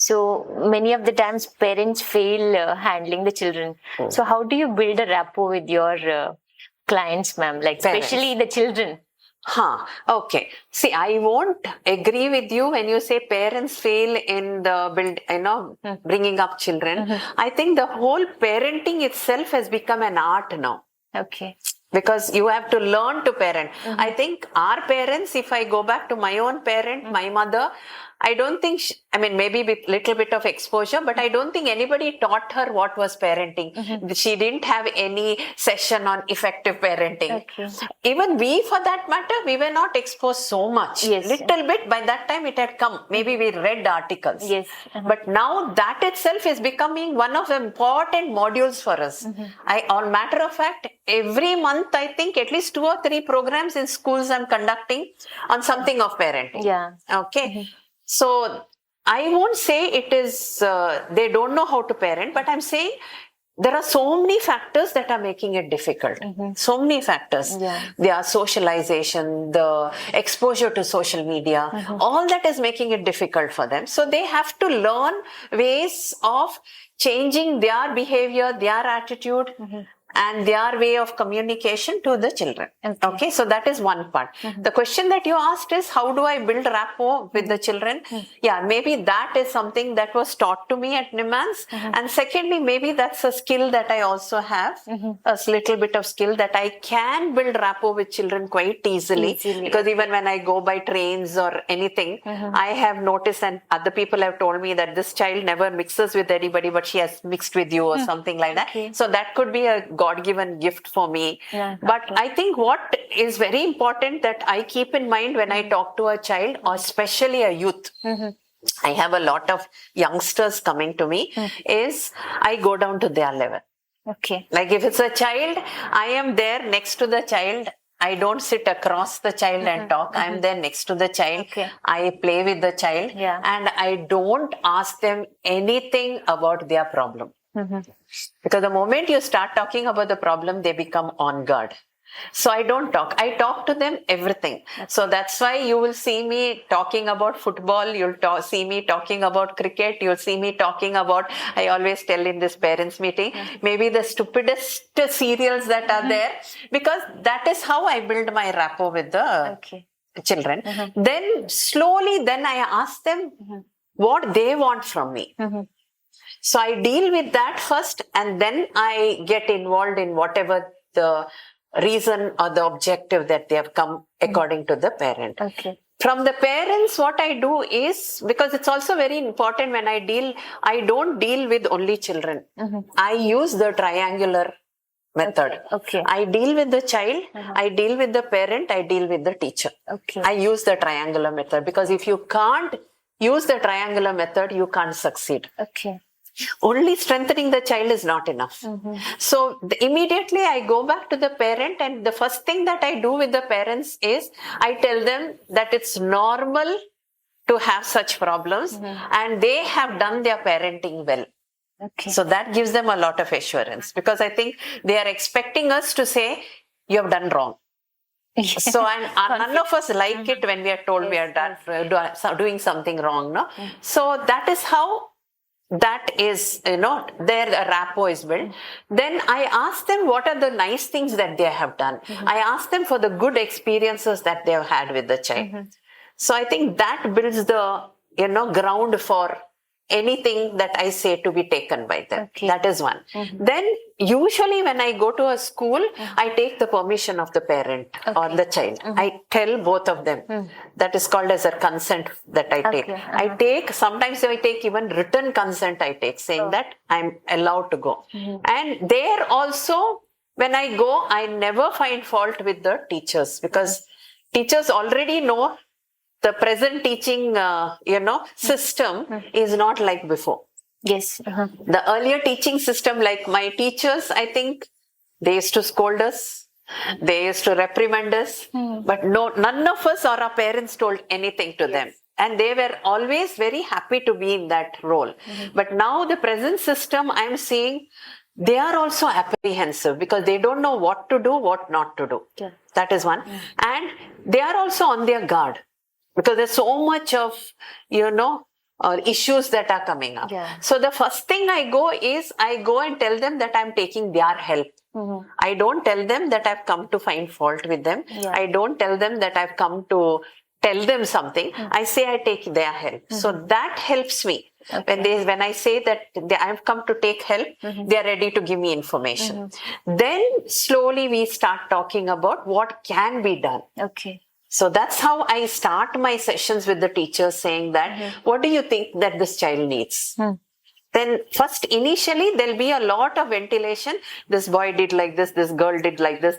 So many of the times parents fail handling the children. So how do you build a rapport with your clients, ma'am? Like Parents. especially the children. Okay. See, I won't agree with you when you say parents fail in the bringing up children. I think the whole parenting itself has become an art now. Okay. Because you have to learn to parent. I think our parents, if I go back to my own parent, my mother, I don't think, maybe with little bit of exposure, but I don't think anybody taught her what was parenting. She didn't have any session on effective parenting. Okay. Even we, for that matter, we were not exposed so much. Yes. Little bit, by that time it had come. Maybe we read articles. Yes. But now that itself is becoming one of the important modules for us. On matter of fact, every month I think at least 2 or 3 programs in schools I'm conducting on something of parenting. Yeah. Okay. So I won't say it is, they don't know how to parent, but I'm saying there are so many factors that are making it difficult. So many factors. Yeah. Their socialization, the exposure to social media, all that is making it difficult for them. So they have to learn ways of changing their behavior, their attitude, and their way of communication to the children. Okay, so that is one part. The question that you asked is, how do I build rapport with the children? Yeah, maybe that is something that was taught to me at Nimans. And secondly, maybe that's a skill that I also have, a little bit of skill that I can build rapport with children quite easily. Because even when I go by trains or anything, I have noticed, and other people have told me that this child never mixes with anybody, but she has mixed with you or something like that. So that could be a God-given gift for me. But I think what is very important that I keep in mind when I talk to a child, or especially a youth, I have a lot of youngsters coming to me, is I go down to their level. Okay. Like if it's a child, I am there next to the child. I don't sit across the child and talk. I'm there next to the child. Okay. I play with the child. Yeah. And I don't ask them anything about their problem. Because the moment you start talking about the problem, they become on guard. So I don't talk. I talk to them everything. So that's why you will see me talking about football. You'll see me talking about cricket. You'll see me talking about, I always tell in this parents meeting, maybe the stupidest serials that are there, because that is how I build my rapport with the children. Then slowly, then I ask them what they want from me. So I deal with that first, and then I get involved in whatever the reason or the objective that they have come according to the parent. Okay. From the parents, what I do is, because it's also very important when I don't deal with only children. I use the triangular method. Okay. I deal with the child, I deal with the parent, I deal with the teacher. Okay. I use the triangular method, because if you can't use the triangular method, you can't succeed. Okay. Only strengthening the child is not enough. So immediately I go back to the parent, and the first thing that I do with the parents is I tell them that it's normal to have such problems, and they have done their parenting well. Okay. So that gives them a lot of assurance, because I think they are expecting us to say, you have done wrong. So none of us like it when we are told we are doing something wrong. No? So that is how that is, there a rapport is built. Then I ask them what are the nice things that they have done. I ask them for the good experiences that they have had with the child. So I think that builds the, ground for anything that I say to be taken by them. Okay. That is one. Then usually when I go to a school, I take the permission of the parent or the child. I tell both of them. That is called as a consent that I take. Sometimes I take even written consent I take, saying that I'm allowed to go. And there also, when I go, I never find fault with the teachers, because teachers already know the present teaching, system is not like before. Yes. The earlier teaching system, like my teachers, I think they used to scold us, they used to reprimand us, but none of us or our parents told anything to them. And they were always very happy to be in that role. But now the present system, I'm seeing, they are also apprehensive, because they don't know what to do, what not to do. Yeah. That is one. And they are also on their guard, because there's so much of, or issues that are coming up. Yeah. So the first thing I go and tell them that I'm taking their help. Mm-hmm. I don't tell them that I've come to find fault with them. Yeah. I don't tell them that I've come to tell them something. I say I take their help. So that helps me. Okay. When I say that I've come to take help, they are ready to give me information. Then slowly we start talking about what can be done. Okay. So that's how I start my sessions with the teachers, saying that, what do you think that this child needs? Then first, initially, there'll be a lot of ventilation. This boy did like this girl did like this.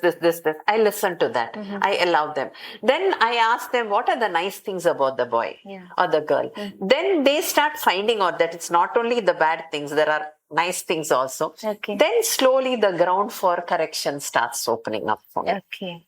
I listen to that. I allow them. Then I ask them, what are the nice things about the boy or the girl? Then they start finding out that it's not only the bad things, there are nice things also. Okay. Then slowly the ground for correction starts opening up for me. Okay.